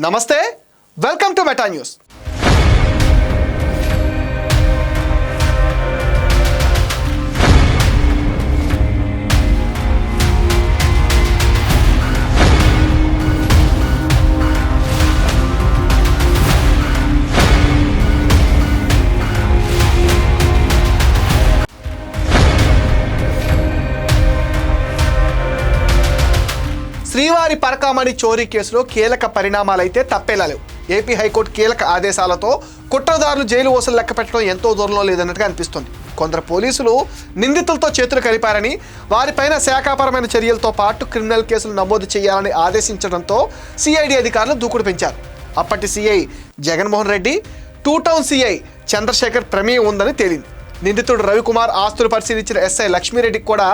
నమస్తే, welcome to meta news. శ్రీవారి పరకామణి చోరీ కేసులో కీలక పరిణామాలైతే తప్పేలాలేవు. ఏపీ హైకోర్టు కీలక ఆదేశాలతో కుట్రదారులు జైలు వసూలు లెక్క పెట్టడం ఎంతో దూరంలో లేదన్నట్టుగా అనిపిస్తుంది. కొందరు పోలీసులు నిందితులతో చేతులు కలిపారని, వారిపైన శాఖాపరమైన చర్యలతో పాటు క్రిమినల్ కేసులు నమోదు చేయాలని ఆదేశించడంతో సిఐడి అధికారులు దూకుడు పెంచారు. అప్పటి CI Jaganmohan Reddy, two town CI Chandrasekhar ప్రమేయం ఉందని తేలింది. నిందితుడు రవికుమార్ ఆస్తులు పరిశీలించిన ఎస్ఐ లక్ష్మీరెడ్డికి కూడా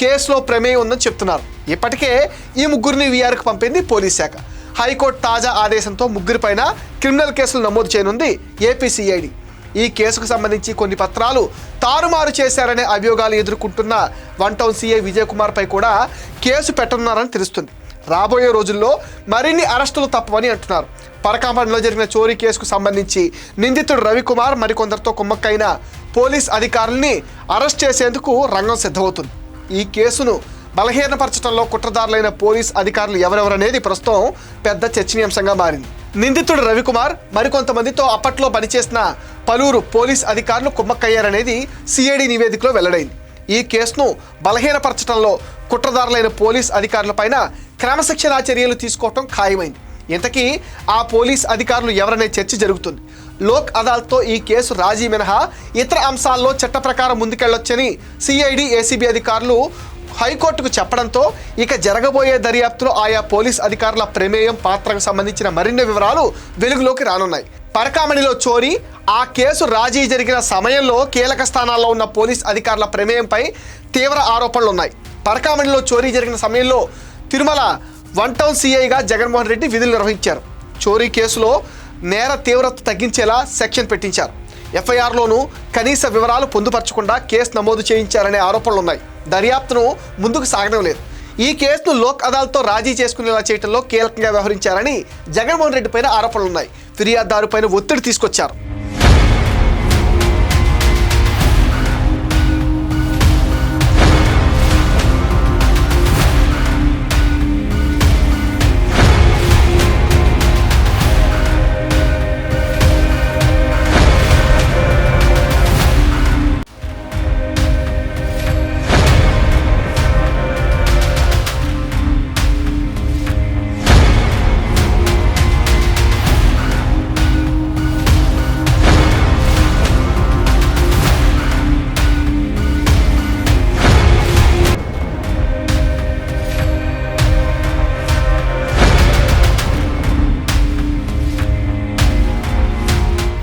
కేసులో ప్రమేయం ఉందని చెప్తున్నారు. ఇప్పటికే ఈ ముగ్గురిని వీఆర్కు పంపింది పోలీస్ శాఖ. హైకోర్టు తాజా ఆదేశంతో ముగ్గురిపైన క్రిమినల్ కేసులు నమోదు చేయనుంది ఏపీ సిఐడి. ఈ కేసుకు సంబంధించి కొన్ని పత్రాలు తారుమారు చేశారనే అభియోగాలు ఎదుర్కొంటున్న వన్ టౌన్ సిఐ విజయ్ కుమార్పై కూడా కేసు పెట్టనున్నారని తెలుస్తుంది. రాబోయే రోజుల్లో మరిన్ని అరెస్టులు తప్పవని అంటున్నారు. పరకామణిలో జరిగిన చోరీ కేసుకు సంబంధించి నిందితుడు రవికుమార్ మరికొందరితో కుమ్మక్కైన పోలీస్ అధికారుల్ని అరెస్ట్ చేసేందుకు రంగం సిద్ధమవుతుంది. ఈ కేసును బలహీనపరచడంలో కుట్రదారులైన పోలీస్ అధికారులు ఎవరెవరనేది ప్రస్తుతం పెద్ద చర్చనీయాంశంగా మారింది. నిందితుడు రవికుమార్ మరికొంతమందితో అప్పట్లో పనిచేసిన పలువురు పోలీస్ అధికారులు కుమ్మక్కయ్యారనేది సిఐడి నివేదికలో వెల్లడైంది. ఈ కేసును బలహీనపరచడంలో కుట్రదారులైన పోలీస్ అధికారులపైన క్రమశిక్షణా చర్యలు తీసుకోవటం ఖాయమైంది. ఇంతకీ ఆ పోలీస్ అధికారులు ఎవరనే చర్చ జరుగుతుంది. లోక్ అదాలత్తో ఈ కేసు రాజీ మినహా ఇతర అంశాల్లో చట్ట ప్రకారం ముందుకెళ్లొచ్చని సిఐడి, ఏసీబీ అధికారులు హైకోర్టుకు చెప్పడంతో ఇక జరగబోయే దర్యాప్తులో ఆయా పోలీస్ అధికారుల ప్రమేయం, పాత్రకు సంబంధించిన మరిన్ని వివరాలు వెలుగులోకి రానున్నాయి. పరకామణిలో చోరీ, ఆ కేసు రాజీ జరిగిన సమయంలో కీలక స్థానాల్లో ఉన్న పోలీస్ అధికారుల ప్రమేయంపై తీవ్ర ఆరోపణలు ఉన్నాయి. పరకామణిలో చోరీ జరిగిన సమయంలో తిరుమల వన్ టౌన్ సిఐగా జగన్మోహన్ రెడ్డి విధులు నిర్వహించారు. చోరీ కేసులో నేర తీవ్రత తగ్గించేలా సెక్షన్ పెట్టించారు. ఎఫ్ఐఆర్లోనూ కనీస వివరాలు పొందుపరచకుండా కేసు నమోదు చేయించారనే ఆరోపణలు ఉన్నాయి. దర్యాప్తును ముందుకు సాగడం లేదు. ఈ కేసును లోక్ అదాలత్తో రాజీ చేసుకునేలా చేయడంలో కీలకంగా వ్యవహరించారని జగన్మోహన్ రెడ్డి పైన ఆరోపణలు ఉన్నాయి. ఫిర్యాదుదారుపైన ఒత్తిడి తీసుకొచ్చారు.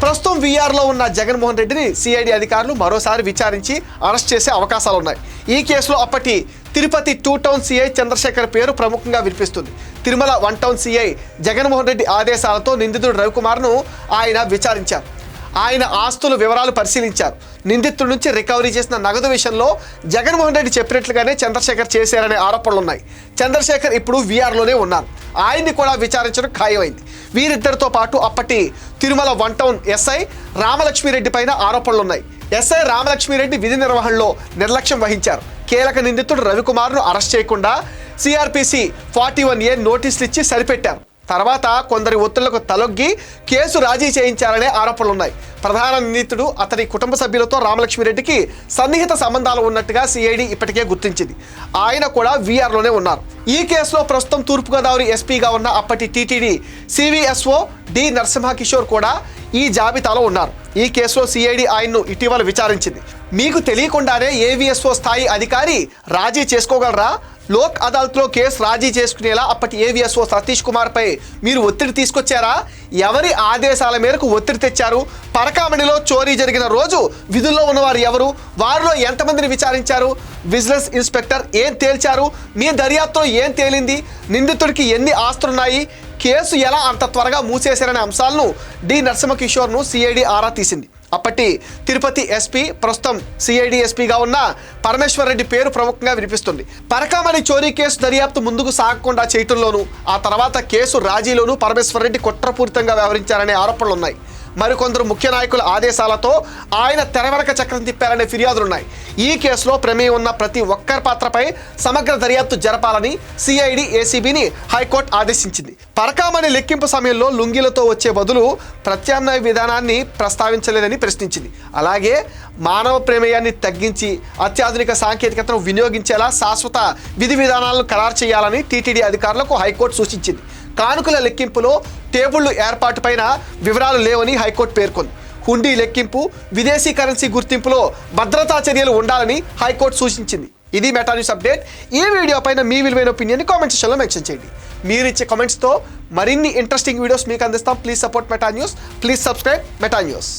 ప్రస్తుతం వీఆర్లో ఉన్న జగన్మోహన్ రెడ్డిని సిఐడి అధికారులు మరోసారి విచారించి అరెస్ట్ చేసే అవకాశాలు ఉన్నాయి. ఈ కేసులో అప్పటి Tirupati two town CI Chandrasekhar పేరు ప్రముఖంగా వినిపిస్తుంది. Tirumala one town CI Jaganmohan Reddy ఆదేశాలతో నిందితుడు రవికుమార్ను ఆయన విచారించారు. ఆయన ఆస్తుల వివరాలు పరిశీలించారు. నిందితుడి నుంచి రికవరీ చేసిన నగదు విషయంలో జగన్మోహన్ రెడ్డి చెప్పినట్లుగానే చంద్రశేఖర్ చేశారనే ఆరోపణలు ఉన్నాయి. చంద్రశేఖర్ ఇప్పుడు వీఆర్లోనే ఉన్నారు. ఆయన్ని కూడా విచారించడం ఖాయమైంది. వీరిద్దరితో పాటు అప్పటి తిరుమల వన్ టౌన్ ఎస్ఐ రామలక్ష్మీరెడ్డి పైన ఆరోపణలు ఉన్నాయి. ఎస్ఐ రామలక్ష్మీరెడ్డి విధి నిర్వహణలో నిర్లక్ష్యం వహించారు. కీలక నిందితుడు రవికుమార్ను అరెస్ట్ చేయకుండా సిఆర్పిసి 41A నోటీసులు ఇచ్చి సరిపెట్టారు. తర్వాత కొందరి ఒత్తిళ్లకు తలొగ్గి కేసు రాజీ చేయించారనే ఆరోపణలున్నాయి. ప్రధాన నిందితుడు, అతని కుటుంబ సభ్యులతో రామలక్ష్మీరెడ్డికి సన్నిహిత సంబంధాలు ఉన్నట్టుగా సిఐడి ఇప్పటికే గుర్తించింది. ఆయన కూడా వీఆర్లోనే ఉన్నారు. ఈ కేసులో ప్రస్తుతం తూర్పుగోదావరి ఎస్పీగా ఉన్న అప్పటి టీటీడీ సివిఎస్ఓ డి నరసింహకిషోర్ కూడా ఈ జాబితాలో ఉన్నారు. ఈ కేసులో సిఐడి ఆయన్ను ఇటీవల విచారించింది. మీకు తెలియకుండానే ఏవిఎస్ఓ స్థాయి అధికారి రాజీ చేసుకోగలరా? లోక్ అదాలత్లో కేసు రాజీ చేసుకునేలా అప్పటి ఏవిఎస్ఓ సతీష్ కుమార్పై మీరు ఒత్తిడి తీసుకొచ్చారా? ఎవరి ఆదేశాల మేరకు ఒత్తిడి తెచ్చారు? పరకామణిలో చోరీ జరిగిన రోజు విధుల్లో ఉన్నవారు ఎవరు? వారిలో ఎంతమందిని విచారించారు? విజిలెన్స్ ఇన్స్పెక్టర్ ఏం తేల్చారు? మీ దర్యాప్తులో ఏం తేలింది? నిందితుడికి ఎన్ని ఆస్తులున్నాయి? కేసు ఎలా అంత త్వరగా మూసేశారనే అంశాలను డి నరసింహకిషోర్ను సిఐడి ఆరా తీసింది. అప్పటి తిరుపతి ఎస్పీ ప్రస్తుతం సిఐడి ఎస్పీగా ఉన్న పరమేశ్వర్ రెడ్డి పేరు ప్రముఖంగా వినిపిస్తుంది. పరకామణి చోరీ కేసు దర్యాప్తు ముందుకు సాగకుండా చేయటంలోనూ ఆ తర్వాత కేసు రాజీలోనూ పరమేశ్వర్ రెడ్డి కుట్రపూరితంగా వ్యవహరించారనే ఆరోపణలు ఉన్నాయి. మరికొందరు ముఖ్య నాయకుల ఆదేశాలతో ఆయన తెరవెనక చక్రం తిప్పారనే ఫిర్యాదులున్నాయి. ఈ కేసులో ప్రమేయం ఉన్న ప్రతి ఒక్కరి పాత్రపై సమగ్ర దర్యాప్తు జరపాలని సిఐడి ఏసీబీని హైకోర్టు ఆదేశించింది. పరకామణి లెక్కింపు సమయంలో లుంగీలతో వచ్చే బదులు ప్రత్యామ్నాయ విధానాన్ని ప్రస్తావించలేదని ప్రశ్నించింది. అలాగే మానవ ప్రమేయాన్ని తగ్గించి అత్యాధునిక సాంకేతికతను వినియోగించేలా శాశ్వత విధి విధానాలను ఖరారు చేయాలని టీటీడీ అధికారులకు హైకోర్టు సూచించింది. కానుకల లెక్కింపులో టేబుళ్లు ఏర్పాటుపైన వివరాలు లేవని హైకోర్టు పేర్కొంది. హుండీ లెక్కింపు, విదేశీ కరెన్సీ గుర్తింపులో భద్రతా చర్యలు ఉండాలని హైకోర్టు సూచించింది. ఇది మెటా న్యూస్ అప్డేట్. ఈ వీడియో పైన మీ విలువైన ఒపీనియన్ కామెంట్ సెక్షన్లో మెన్షన్ చేయండి. మీరు ఇచ్చే కామెంట్స్తో మరిన్ని ఇంట్రెస్టింగ్ వీడియోస్ మీకు అందిస్తాం. Please support meta news. Please subscribe meta news.